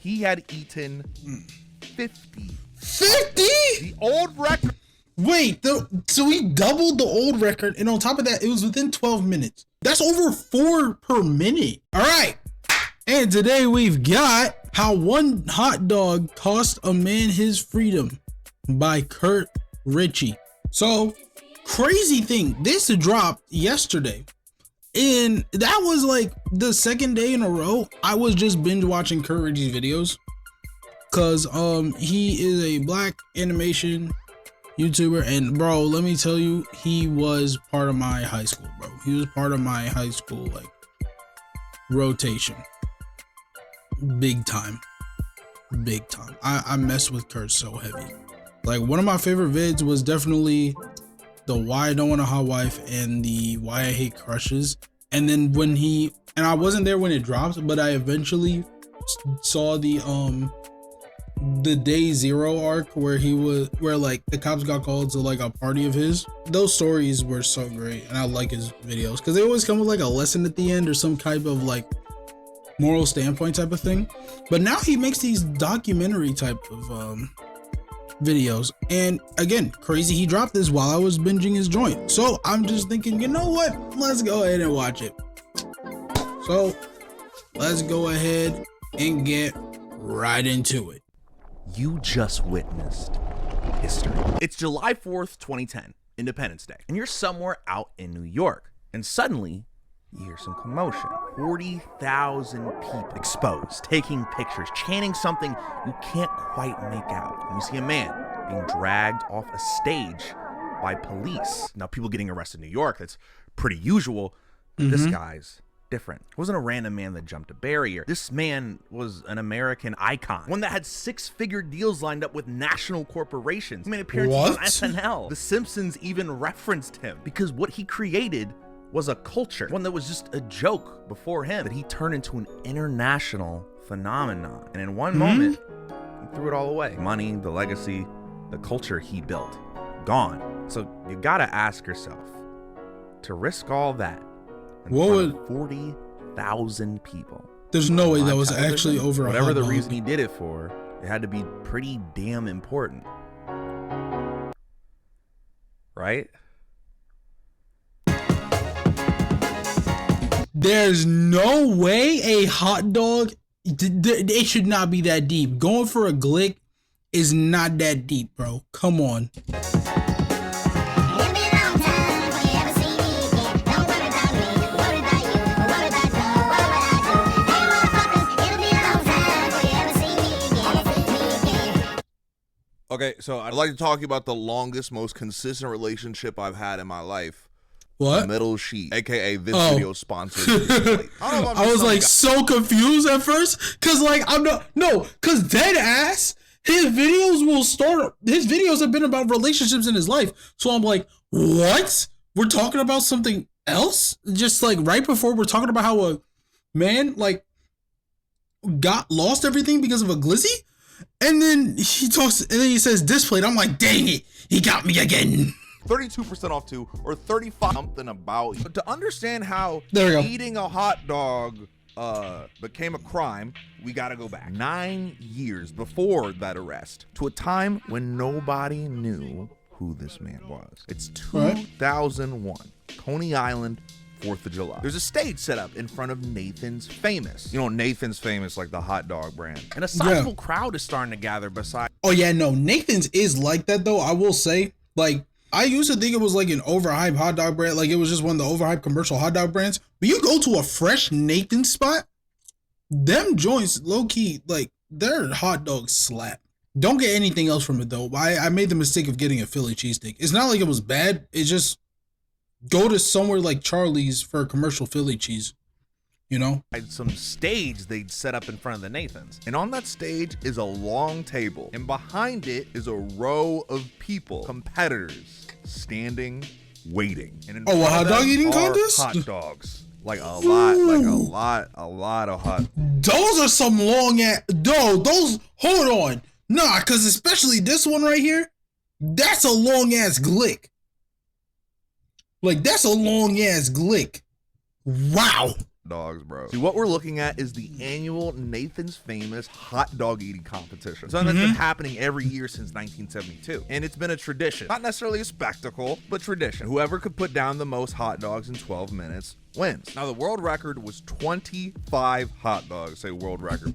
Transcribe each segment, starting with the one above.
he had eaten 50. 50? The old record. Wait, so he doubled the old record, and on top of that, it was within 12 minutes. That's over 4 per minute. All right. And today we've got How One Hot Dog Cost a Man His Freedom by CurtRichy. So, crazy thing, this dropped yesterday. And that was like the second day in a row I was just binge watching CurtRichy's videos. Cause he is a black animation YouTuber, and bro, let me tell you, he was part of my high school, bro. He was part of my high school like rotation. Big time. Big time. I mess with Kurt so heavy. Like, one of my favorite vids was definitely the Why I Don't Want a Hot Wife and the Why I Hate Crushes. And then when and I wasn't there when it dropped, but I eventually saw the Day Zero arc where like the cops got called to like a party of his. Those stories were so great, and I like his videos because they always come with like a lesson at the end or some type of like moral standpoint type of thing. But now he makes these documentary type of videos, and again, crazy, he dropped this while I was binging his joint. So I'm just thinking, you know what, let's go ahead and watch it. So let's go ahead and get right into it. You just witnessed history. It's July 4th, 2010, Independence Day, and you're somewhere out in New York, and suddenly you hear some commotion. 40,000 people exposed, taking pictures, chanting something you can't quite make out. And you see a man being dragged off a stage by police. Now, people getting arrested in New York, that's pretty usual. But this guy's different. It wasn't a random man that jumped a barrier. This man was an American icon, one that had 6-figure deals lined up with national corporations. He made appearances on SNL. The Simpsons even referenced him because what he created was a culture, one that was just a joke before him, that he turned into an international phenomenon. And in one moment, he threw it all away. Money, the legacy, the culture he built, gone. So you gotta ask yourself, to risk all that in front of 40,000 people. There's no way that was actually over. Whatever the reason he did it for, it had to be pretty damn important, right? There's no way a hot dog, it should not be that deep. Going for a glick is not that deep, bro. Come on. Okay, so I'd like to talk to you about the longest, most consistent relationship I've had in my life. What? Metal Sheet, aka this video sponsored. I was like so confused at first, cause like cause dead ass, his videos have been about relationships in his life. So I'm like, what? We're talking about something else? Just like right before we're talking about how a man like lost everything because of a glizzy, and then he says displayed. I'm like, dang it, he got me again. 32% off too, or 35 something about you. But to understand how eating a hot dog became a crime, we gotta go back 9 years before that arrest to a time when nobody knew who this man was. It's 2001, Coney Island, 4th of July. There's a stage set up in front of Nathan's Famous. You know, Nathan's Famous, like the hot dog brand. And a sizable crowd is starting to gather beside. Oh yeah, no, Nathan's is like that though. I will say, like, I used to think it was like an overhyped hot dog brand. Like it was just one of the overhyped commercial hot dog brands. But you go to a fresh Nathan's spot, them joints, low key, like their hot dogs slap. Don't get anything else from it though. I made the mistake of getting a Philly cheesesteak. It's not like it was bad. It's just go to somewhere like Charlie's for a commercial Philly cheese. You know? Some stage they'd set up in front of the Nathans. And on that stage is a long table. And behind it is a row of people, competitors, standing, waiting. And in a hot dog eating contest? Hot dogs. Like a lot of hot. Those are some long ass, hold on. Nah, cause especially this one right here, that's a long ass glick. Like that's a long ass glick. Wow. dogs, bro. See, what we're looking at is the annual Nathan's Famous hot dog eating competition. Something that's been happening every year since 1972. And it's been a tradition. Not necessarily a spectacle, but tradition. Whoever could put down the most hot dogs in 12 minutes wins. Now, the world record was 25 hot dogs. Say world record.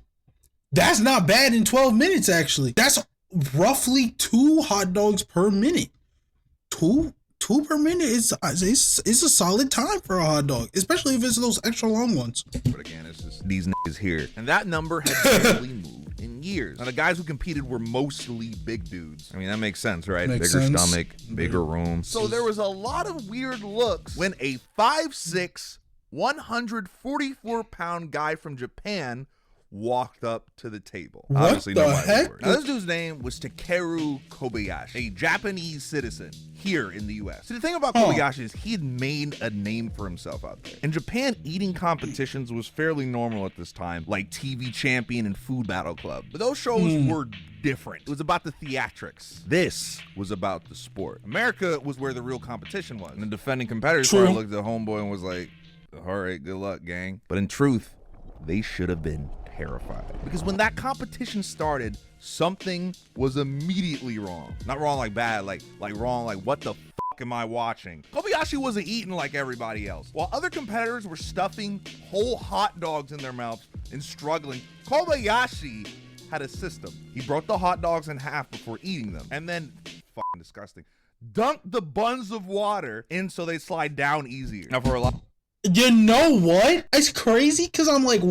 That's not bad in 12 minutes, actually. That's roughly 2 hot dogs per minute. Two per minute is a solid time for a hot dog, especially if it's those extra long ones. But again, it's just these niggas here. And that number had barely moved in years. Now, the guys who competed were mostly big dudes. I mean, that makes sense, right? Makes Bigger sense. stomach, bigger room. So there was a lot of weird looks when a 5'6", 144-pound guy from Japan walked up to the table. What Obviously, the nobody heck? worried. Now, this dude's name was Takeru Kobayashi, a Japanese citizen here in the U.S. So the thing about Kobayashi is he had made a name for himself out there. In Japan, eating competitions was fairly normal at this time, like TV Champion and Food Battle Club. But those shows were different. It was about the theatrics. This was about the sport. America was where the real competition was. And the defending competitors probably looked at homeboy and was like, all right, good luck, gang. But in truth, they should have been terrified, because when that competition started, something was immediately wrong. Not wrong like bad, like wrong like what the fuck am I watching? Kobayashi wasn't eating like everybody else. While other competitors were stuffing whole hot dogs in their mouths and struggling, Kobayashi had a system. He broke the hot dogs in half before eating them, and then, fucking disgusting, dunked the buns of water in so they slide down easier. Now, for a lot, you know what? It's crazy, because I'm like,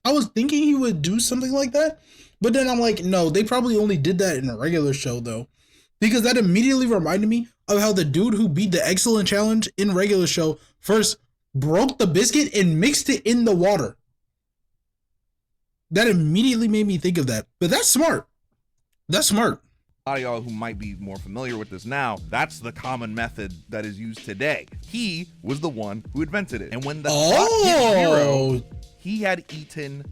I was thinking he would do something like that, but then I'm like, no, they probably only did that in a regular show, though, because that immediately reminded me of how the dude who beat the Excellent Challenge in regular show first broke the biscuit and mixed it in the water. That immediately made me think of that, but that's smart. That's smart. a lot of y'all who might be more familiar with this now, that's the common method that is used today. He was the one who invented it. And when the clock hit 0, he had eaten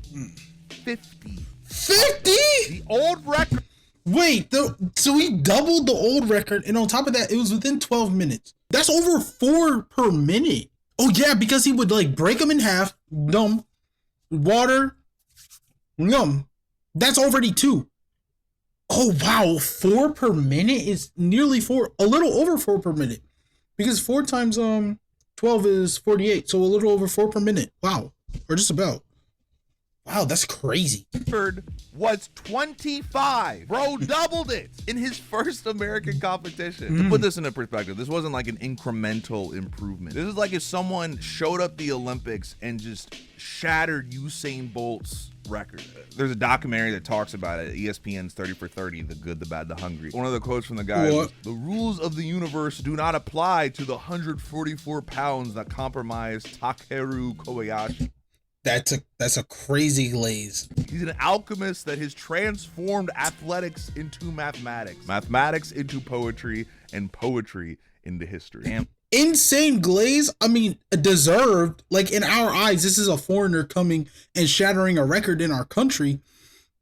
50. 50? The old record. Wait, so he doubled the old record, and on top of that, it was within 12 minutes. That's over 4 per minute. Oh yeah, because he would like break them in half, water, that's already 2. Oh wow, 4 per minute is nearly 4, a little over 4 per minute. Because 4 times 12 is 48, so a little over 4 per minute. Wow, or just about. Wow, that's crazy. Was 25. Bro doubled it in his first American competition. To put this into perspective, this wasn't like an incremental improvement. This is like if someone showed up the Olympics and just shattered Usain Bolt's record. There's a documentary that talks about it, ESPN's 30 for 30, the good, the bad, the hungry. One of the quotes from the guy was, "The rules of the universe do not apply to the 144 pounds that compromised Takeru Kobayashi." That's a crazy glaze. He's an alchemist that has transformed athletics into mathematics, mathematics into poetry, and poetry into history. Damn. Insane glaze. I mean, deserved. Like in our eyes, this is a foreigner coming and shattering a record in our country,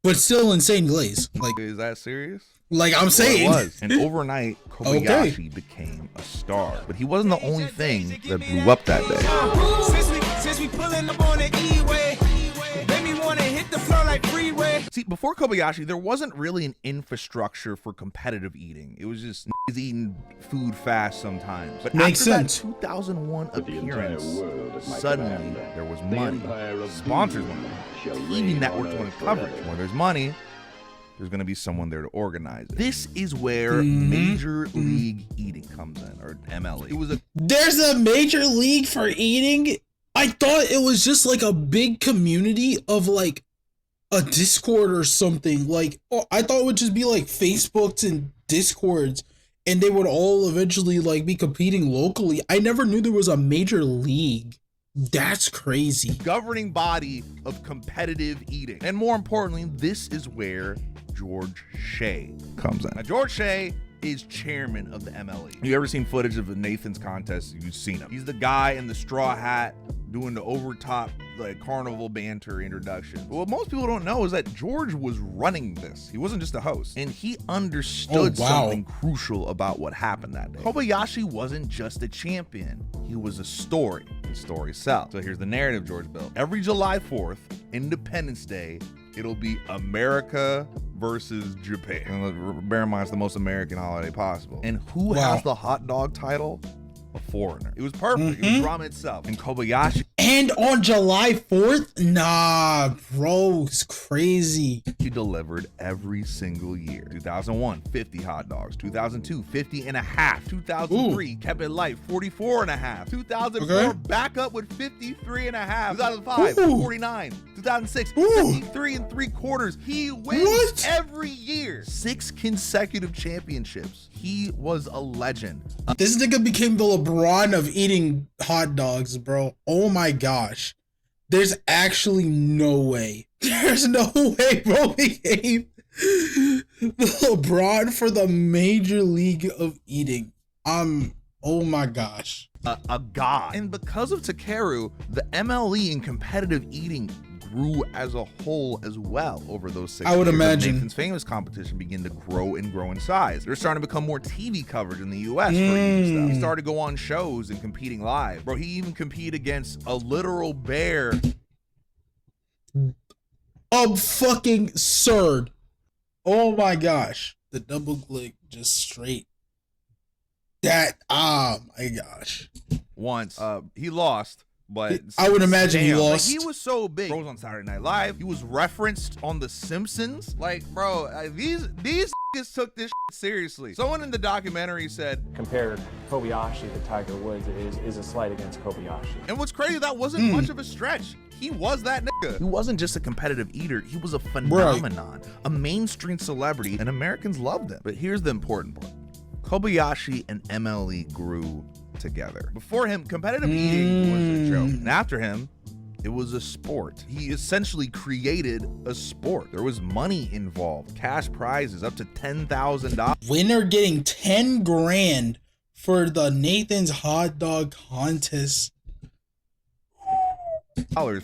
but still insane glaze. Like, is that serious? Like I'm saying, well, it was. And overnight, Kobayashi became a star. But he wasn't the only thing that blew up that day. Since we pulling up on the E-way, make me wanna hit the floor like freeway. See, before Kobayashi, there wasn't really an infrastructure for competitive eating. It was just niggas eating food fast sometimes. But Makes after sense. that 2001 appearance, suddenly there was money. Sponsors wanted TV networks wanted coverage. Where there's money, there's going to be someone there to organize it. This is where Major League Eating comes in, or MLE. There's a major league for eating? I thought it was just like a big community of like a Discord or something. Like, I thought it would just be like Facebooks and Discords, and they would all eventually like be competing locally. I never knew there was a major league. That's crazy. Governing body of competitive eating. And more importantly, this is where George Shea comes in. Now, George Shea is chairman of the MLE. You ever seen footage of the Nathan's contest? You've seen him. He's the guy in the straw hat doing the overtop like carnival banter introduction. But what most people don't know is that George was running this. He wasn't just a host, and he understood something crucial about what happened that day. Kobayashi wasn't just a champion. He was a story. and stories sell. So here's the narrative George built. Every July 4th, Independence Day, it'll be America versus Japan. And bear in mind, it's the most American holiday possible. And who has the hot dog title? A foreigner. It was perfect. It was ramen itself. And Kobayashi. And on July 4th? Nah, bro, it's crazy. He delivered every single year. 2001, 50 hot dogs. 2002, 50 and a half. 2003, kept it light, 44 and a half. 2004, back up with 53 and a half. 2005, 49. 2006, 53 and 3/4. He wins every year. 6 consecutive championships. He was a legend. This nigga became the LeBron of eating hot dogs, bro. Oh my gosh. There's actually no way. There's no way, bro, became the LeBron for the major league of eating. Oh my gosh. A god. And because of Takeru, the MLE in competitive eating grew as a whole as well over those 6 years. I would imagine. Nathan's Famous competition began to grow and grow in size. There's starting to become more TV coverage in the US for eating stuff. He started to go on shows and competing live. Bro, he even competed against a literal bear. Fucking absurd. Oh my gosh. The double click just straight. That, oh my gosh. Once, he lost. But I would imagine he lost. Like, he was so big. Bro was on Saturday Night Live. He was referenced on The Simpsons. Like, bro, these niggas took this shit seriously. Someone in the documentary said, compare Kobayashi to Tiger Woods is a slight against Kobayashi. And what's crazy, that wasn't much of a stretch. He was that nigga. He wasn't just a competitive eater. He was a phenomenon, a mainstream celebrity, and Americans loved him. But here's the important part. Kobayashi and MLE grew together. Before him, competitive eating was a joke. And after him, it was a sport. He essentially created a sport. There was money involved, cash prizes up to $10,000. Winner getting 10 grand for the Nathan's hot dog contest.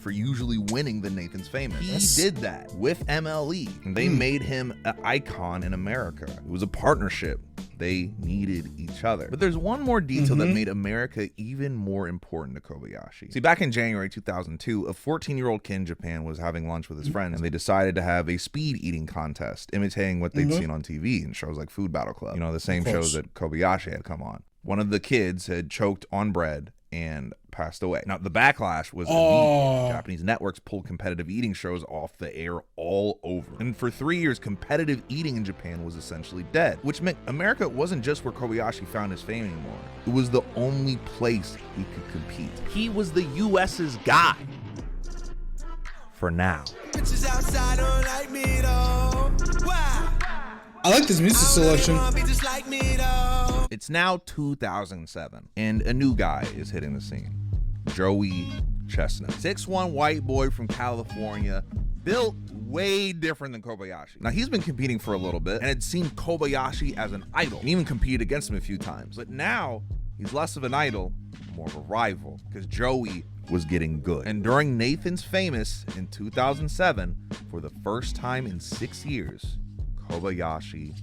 For usually winning the Nathan's Famous. He did that with MLE. And they made him an icon in America. It was a partnership. They needed each other. But there's one more detail that made America even more important to Kobayashi. See, back in January 2002, a 14-year-old kid in Japan was having lunch with his friends, and they decided to have a speed eating contest, imitating what they'd seen on TV in shows like Food Battle Club. You know, the same shows that Kobayashi had come on. One of the kids had choked on bread and passed away. Now, the backlash was immediate. Japanese networks pulled competitive eating shows off the air all over. And for 3 years, competitive eating in Japan was essentially dead, which meant America wasn't just where Kobayashi found his fame anymore. It was the only place he could compete. He was the US's guy. For now. I like this music selection. It's now 2007, and a new guy is hitting the scene. Joey Chestnut. 6'1" white boy from California, built way different than Kobayashi. Now, he's been competing for a little bit and had seen Kobayashi as an idol and even competed against him a few times. But now, he's less of an idol, more of a rival, because Joey was getting good. And during Nathan's Famous in 2007, for the first time in 6 years, Kobayashi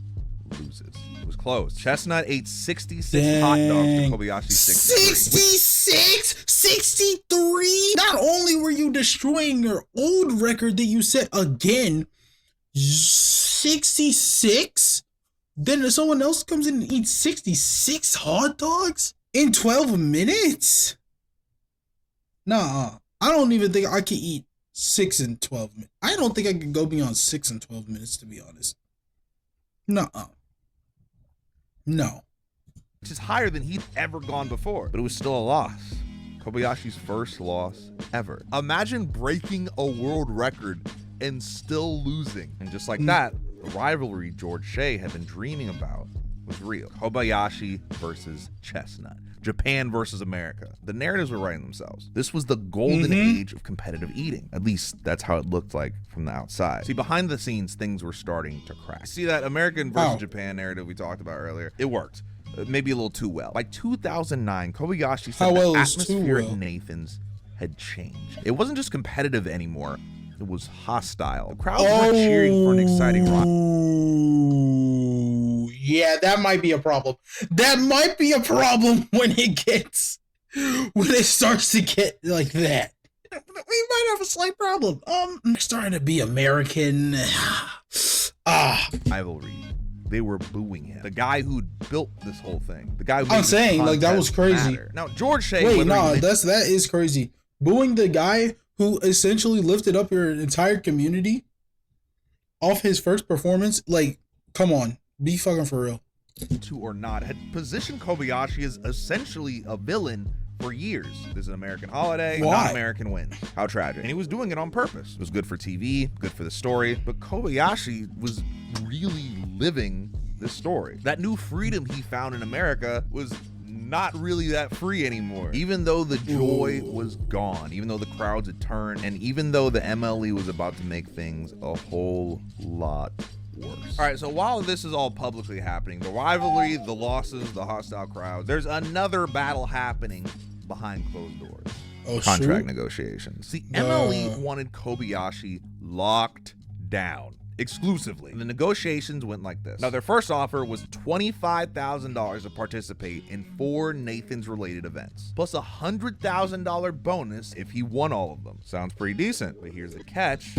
loses. It was close. Chestnut ate 66 hot dogs to Kobayashi 66? 63? Not only were you destroying your old record that you set again, 66? Then someone else comes in and eats 66 hot dogs in 12 minutes? Nah, I don't even think I can eat 6 in 12 minutes. I don't think I could go beyond 6 in 12 minutes, to be honest. Nuh-uh. No. Which is higher than he'd ever gone before, but it was still a loss. Kobayashi's first loss ever. Imagine breaking a world record and still losing. And just like that, the rivalry George Shea had been dreaming about was real. Kobayashi versus Chestnut. Japan versus America. The narratives were writing themselves. This was the golden age of competitive eating. At least that's how it looked like from the outside. See, behind the scenes, things were starting to crack. See that American versus Japan narrative we talked about earlier? It worked. Maybe a little too well. By 2009, Kobayashi said the atmosphere at Nathan's had changed. It wasn't just competitive anymore. It was hostile. The crowds were cheering for an exciting ride. Yeah, that might be a problem. That might be a problem when it gets when it starts to get like that, we might have a slight problem. Starting to be American. Rivalry. They were booing him. The guy who built this whole thing. The guy who I'm saying, like, that was crazy. Matter. Now, George Shea. Wait, no, that is crazy. Booing the guy who essentially lifted up your entire community off his first performance. Like, come on, be fucking for real. To or not, had positioned Kobayashi as essentially a villain for years. This is an American holiday, not American win. How tragic. And he was doing it on purpose. It was good for TV, good for the story, but Kobayashi was really living this story. That new freedom he found in America was not really that free anymore. Even though the joy was gone, even though the crowds had turned, and even though the MLE was about to make things a whole lot worse. All right, so while this is all publicly happening, the rivalry, the losses, the hostile crowds, there's another battle happening behind closed doors. Contract negotiations. The MLE wanted Kobayashi locked down exclusively. And the negotiations went like this. Now, their first offer was $25,000 to participate in 4 Nathan's related events, plus a $100,000 bonus if he won all of them. Sounds pretty decent, but here's the catch.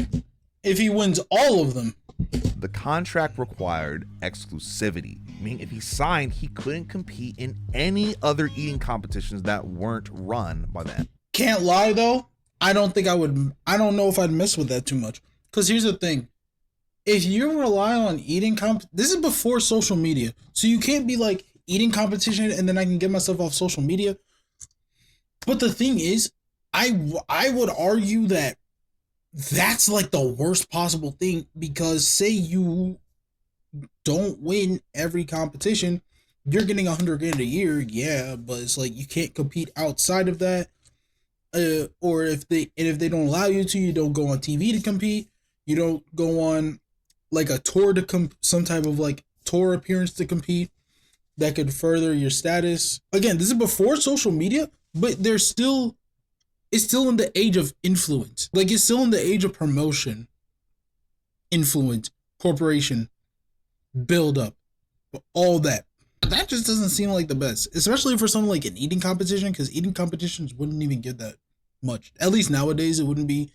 If he wins all of them. The contract required exclusivity, meaning if he signed, he couldn't compete in any other eating competitions that weren't run by them. Can't lie though, I don't know if I'd mess with that too much. Because here's the thing. If you rely on eating this is before social media. So you can't be like eating competition and then I can get myself off social media. But the thing is, I would argue that that's like the worst possible thing, because say you don't win every competition, you're getting $100,000 a year, yeah, but it's like you can't compete outside of that. Or if they don't allow you to, you don't go on TV to compete. You don't go on like a tour to some type of like tour appearance to compete that could further your status. Again, this is before social media, but it's still in the age of influence. Like, it's still in the age of promotion, influence, corporation, build up, all that. That just doesn't seem like the best, especially for something like an eating competition, because eating competitions wouldn't even give that much. At least nowadays, it wouldn't be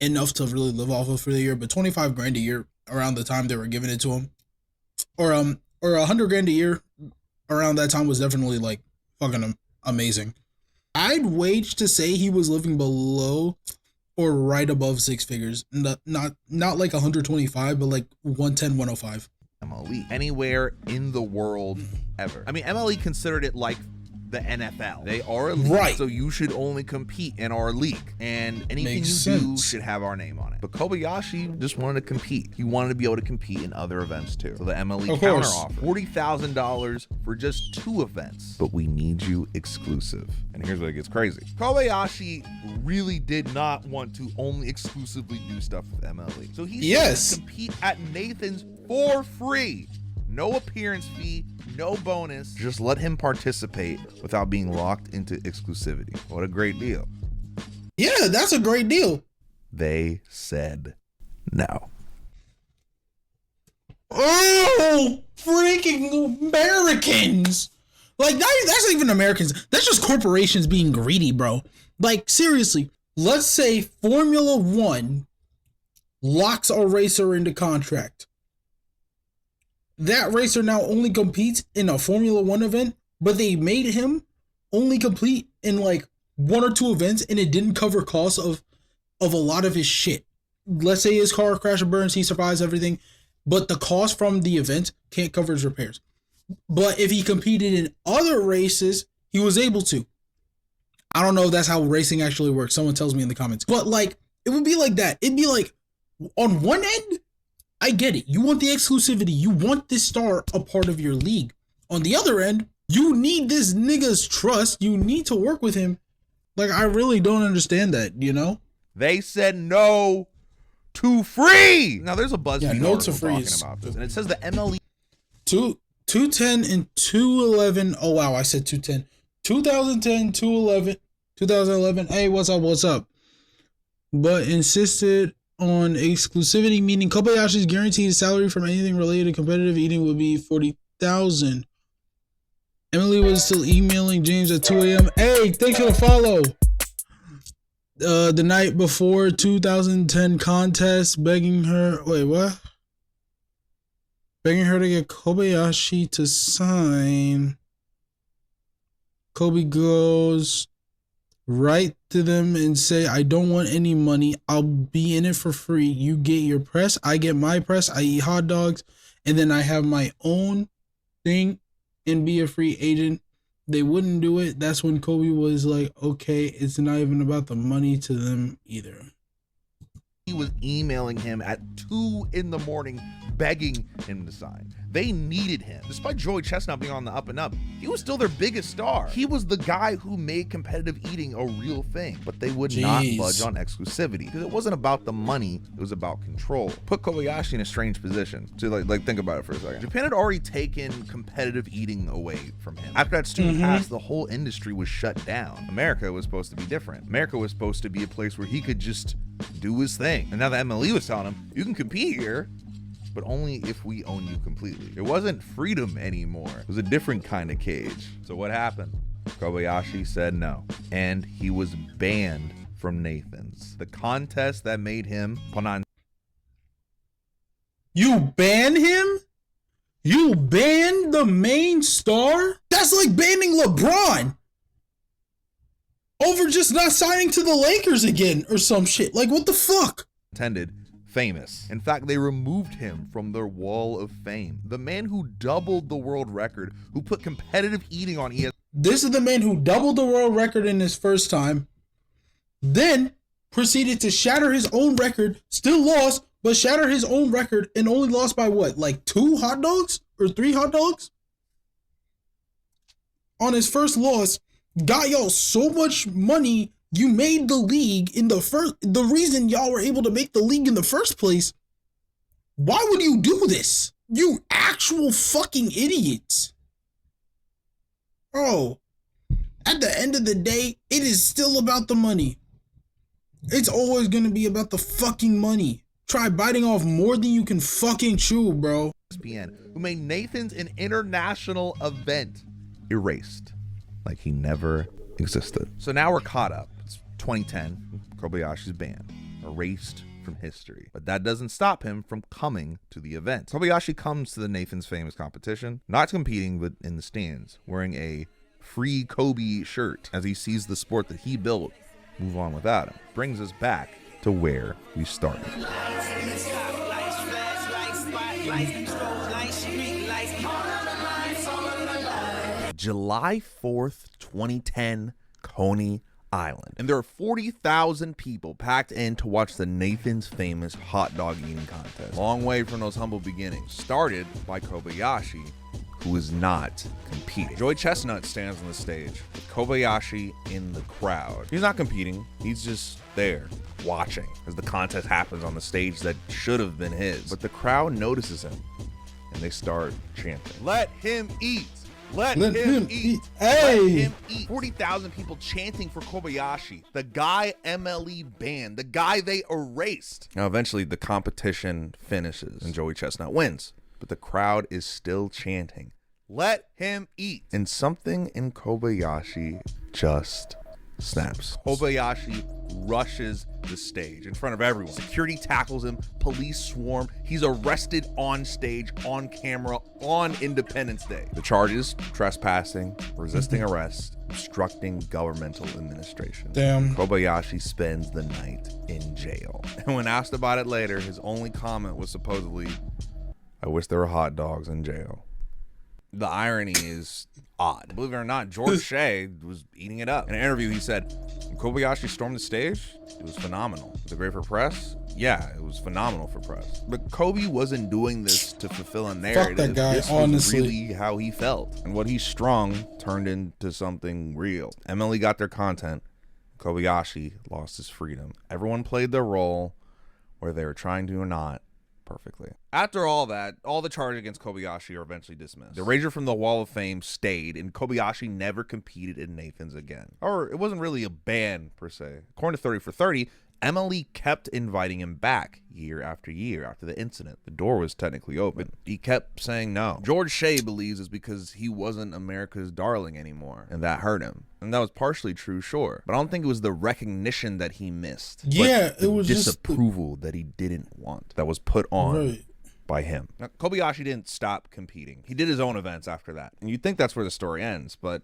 enough to really live off of for the year. But $25,000 a year around the time they were giving it to him, or $100,000 a year around that time was definitely like fucking amazing. I'd wage to say he was living below or right above 6 figures. Not like 125, but like 110, 105. MLE anywhere in the world ever. I mean, MLE considered it like the NFL. They are a league, right? So you should only compete in our league, and anything do should have our name on it. But Kobayashi just wanted to compete. He wanted to be able to compete in other events too. So the MLE counteroffer, $40,000 for just 2 events. But we need you exclusive. And here's where it gets crazy. Kobayashi really did not want to only exclusively do stuff with MLE. So he said compete at Nathan's for free. No appearance fee, no bonus. Just let him participate without being locked into exclusivity. What a great deal. Yeah, that's a great deal. They said no. Oh, freaking Americans. Like, that's not even Americans. That's just corporations being greedy, bro. Like, seriously, let's say Formula One locks a racer into contract. That racer now only competes in a Formula One event, but they made him only compete in like 1 or 2 events, and it didn't cover costs of a lot of his shit. Let's say his car crash and burns, he survives everything, but the cost from the event can't cover his repairs. But if he competed in other races, he was able to. I don't know if that's how racing actually works. Someone tells me in the comments. But like, it would be like that. It'd be like, on one end, I get it. You want the exclusivity. You want this star a part of your league. On the other end, you need this nigga's trust. You need to work with him. Like, I really don't understand that, you know? They said no to free. Now, there's a BuzzFeed no article to free talking about this, and it says the MLE 210 and 211. Oh, wow, I said 210. 2010, 2011. Hey, what's up? But insisted on exclusivity, meaning Kobayashi's guaranteed salary from anything related to competitive eating would be $40,000. Emily was still emailing James at 2 a.m. Hey, thanks for the follow. The night before 2010 contest, begging her. Wait, what? Begging her to get Kobayashi to sign. Kobe goes right to them and say, I don't want any money. I'll be in it for free. You get your press. I get my press. I eat hot dogs. And then I have my own thing and be a free agent. They wouldn't do it. That's when Kobe was like, okay, it's not even about the money to them either. He was emailing him at 2 in the morning, begging him to sign. They needed him. Despite Joey Chestnut being on the up and up, he was still their biggest star. He was the guy who made competitive eating a real thing, but they would not budge on exclusivity because it wasn't about the money, it was about control. Put Kobayashi in a strange position. So like think about it for a second. Japan had already taken competitive eating away from him. After that student passed, the whole industry was shut down. America was supposed to be different. America was supposed to be a place where he could just do his thing. And now that MLE was telling him, you can compete here, but only if we own you completely. It wasn't freedom anymore. It was a different kind of cage. So what happened? Kobayashi said no, and he was banned from Nathan's. The contest that made him Ponan. You ban him? You ban the main star? That's like banning LeBron over just not signing to the Lakers again or some shit. Like, what the fuck? Intended famous. In fact, they removed him from their wall of fame. The man who doubled the world record, who put competitive eating on ESPN. This is the man who doubled the world record in his first time, then proceeded to shatter his own record, still lost, but shatter his own record and only lost by what, like 2 hot dogs or 3 hot dogs? On his first loss, got y'all so much money. You made the league in the reason y'all were able to make the league in the first place. Why would you do this? You actual fucking idiots. Oh, at the end of the day, it is still about the money. It's always going to be about the fucking money. Try biting off more than you can fucking chew, bro. ESPN, who made Nathan's an international event, erased like he never existed. So now we're caught up. It's 2010. Kobayashi's banned, erased from history. But that doesn't stop him from coming to the event. Kobayashi comes to the Nathan's Famous competition, not competing, but in the stands, wearing a free Kobe shirt as he sees the sport that he built move on without him. Brings us back to where we started. July 4th, 2010, Coney Island. And there are 40,000 people packed in to watch the Nathan's Famous hot dog eating contest. Long way from those humble beginnings. Started by Kobayashi, who is not competing. Joey Chestnut stands on the stage with Kobayashi in the crowd. He's not competing. He's just there watching as the contest happens on the stage that should have been his. But the crowd notices him and they start chanting, "Let him eat! Let him eat! Hey! Let him eat!" 40,000 people chanting for Kobayashi, the guy MLE banned, the guy they erased. Now, eventually, the competition finishes and Joey Chestnut wins, but the crowd is still chanting, "Let him eat!" And something in Kobayashi just snaps. Kobayashi rushes the stage in front of everyone. Security tackles him, police swarm. He's arrested on stage, on camera, on Independence Day. The charges: trespassing, resisting arrest, obstructing governmental administration. Damn. Kobayashi spends the night in jail. And when asked about it later, his only comment was supposedly, "I wish there were hot dogs in jail." The irony is odd. Believe it or not, George Shea was eating it up. In an interview, he said, when Kobayashi stormed the stage, it was phenomenal. Was it great for press? Yeah, it was phenomenal for press. But Kobe wasn't doing this to fulfill a narrative. Fuck that guy, this honestly. was really how he felt. And what he strung turned into something real. MLE got their content. Kobayashi lost his freedom. Everyone played their role, whether they were trying to or not, perfectly. After all that, all the charges against Kobayashi are eventually dismissed. The Rager from the Wall of Fame stayed, and Kobayashi never competed in Nathan's again. Or it wasn't really a ban, per se. According to 30 for 30, MLE kept inviting him back year after year after the incident. The door was technically open. He kept saying no. George Shea believes it's because he wasn't America's darling anymore, and that hurt him. And that was partially true, sure. But I don't think it was the recognition that he missed. Yeah, it was disapproval that he didn't want that was put on by him. Now, Kobayashi didn't stop competing. He did his own events after that. And you'd think that's where the story ends, but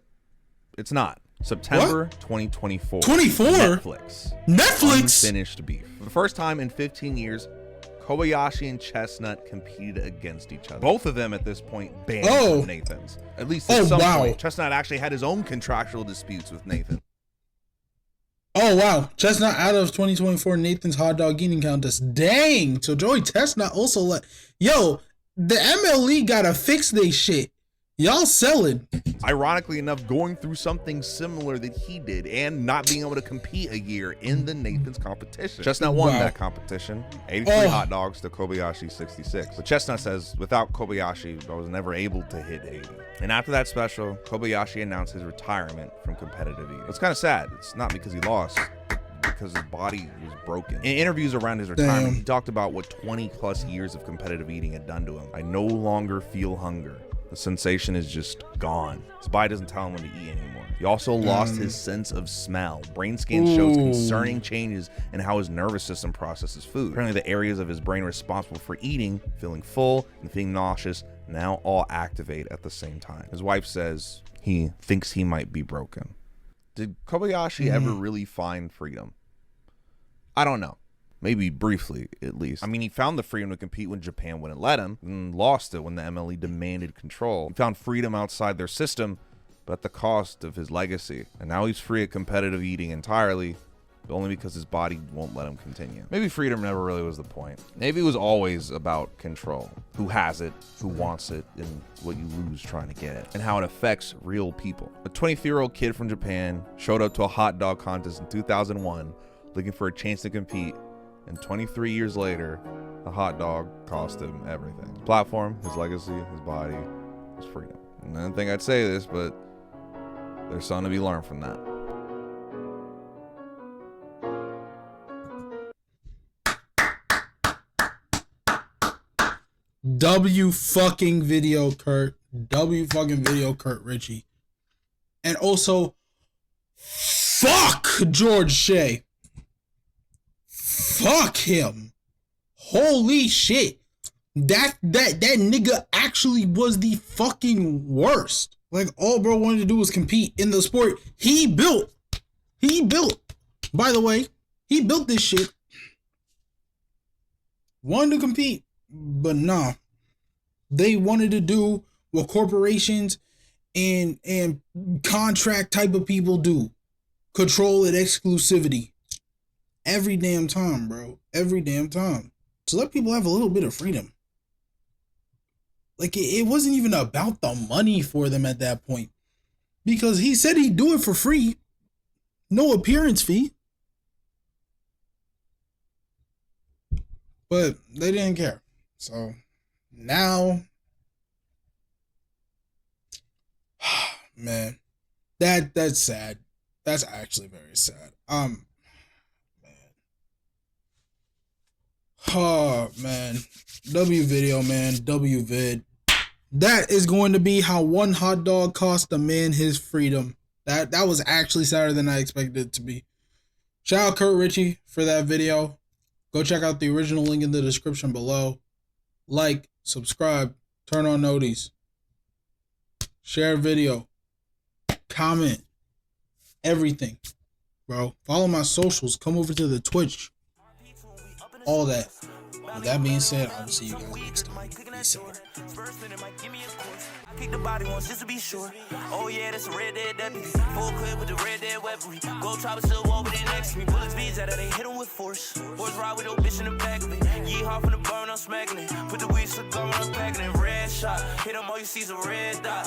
it's not. September 2024. 24? Netflix. Unfinished beef. For the first time in 15 years, Kobayashi and Chestnut competed against each other. Both of them at this point banned from Nathan's. At least at some point. Chestnut actually had his own contractual disputes with Nathan. Oh, wow. Chestnut out of 2024 Nathan's hot dog eating contest. Dang. So Joey Chestnut also let... Yo, the MLE gotta fix they shit. Y'all selling. Ironically enough, going through something similar that he did and not being able to compete a year in the Nathan's competition. Chestnut won that competition, 83 hot dogs to Kobayashi 66. But Chestnut says, without Kobayashi, I was never able to hit 80. And after that special, Kobayashi announced his retirement from competitive eating. It's kind of sad. It's not because he lost, because his body was broken. In interviews around his retirement, he talked about what 20 plus years of competitive eating had done to him. I no longer feel hunger. The sensation is just gone. His body doesn't tell him when to eat anymore. He also lost his sense of smell. Brain scan shows concerning changes in how his nervous system processes food. Apparently the areas of his brain responsible for eating, feeling full, and feeling nauseous now all activate at the same time. His wife says he thinks he might be broken. Did Kobayashi ever really find freedom? I don't know. Maybe briefly, at least. I mean, he found the freedom to compete when Japan wouldn't let him, and lost it when the MLE demanded control. He found freedom outside their system, but at the cost of his legacy. And now he's free of competitive eating entirely, but only because his body won't let him continue. Maybe freedom never really was the point. Maybe it was always about control. Who has it, who wants it, and what you lose trying to get it, and how it affects real people. A 23-year-old kid from Japan showed up to a hot dog contest in 2001, looking for a chance to compete. And 23 years later, a hot dog cost him everything. His platform, his legacy, his body, his freedom. And I didn't think I'd say this, but there's something to be learned from that. W fucking video, Kurt. W fucking video, CurtRichy. And also, fuck George Shea. Fuck him. Holy shit. That nigga actually was the fucking worst. Like, all bro wanted to do was compete in the sport he built. By the way, he built this shit. Wanted to compete, but nah. They wanted to do what corporations and contract type of people do. Control and exclusivity. Every damn time, bro. Every damn time. To let people have a little bit of freedom. Like, it wasn't even about the money for them at that point. Because he said he'd do it for free. No appearance fee. But they didn't care. So, now... man. That's sad. That's actually very sad. Oh, man. W video, man. W vid. That is going to be how one hot dog cost a man his freedom. That was actually sadder than I expected it to be. Shout out CurtRichy for that video. Go check out the original link in the description below. Like, subscribe, turn on noties. Share video. Comment. Everything. Bro. Follow my socials. Come over to the Twitch. All that. With that being said, I'll see you guys next time. Peace out. Kick the body once just to be sure. Oh yeah, that's a red dead deputy. Full clip with the red dead weaponry. Go try to still walk with it next to me. Bullets beats out of they hit him with force. Boys ride with no bitch in the back of it. Yeehaw from the burn, I'm smacking it. Put the weed cigar on, I'm packing it. Red shot. Hit him all you see is a red dot.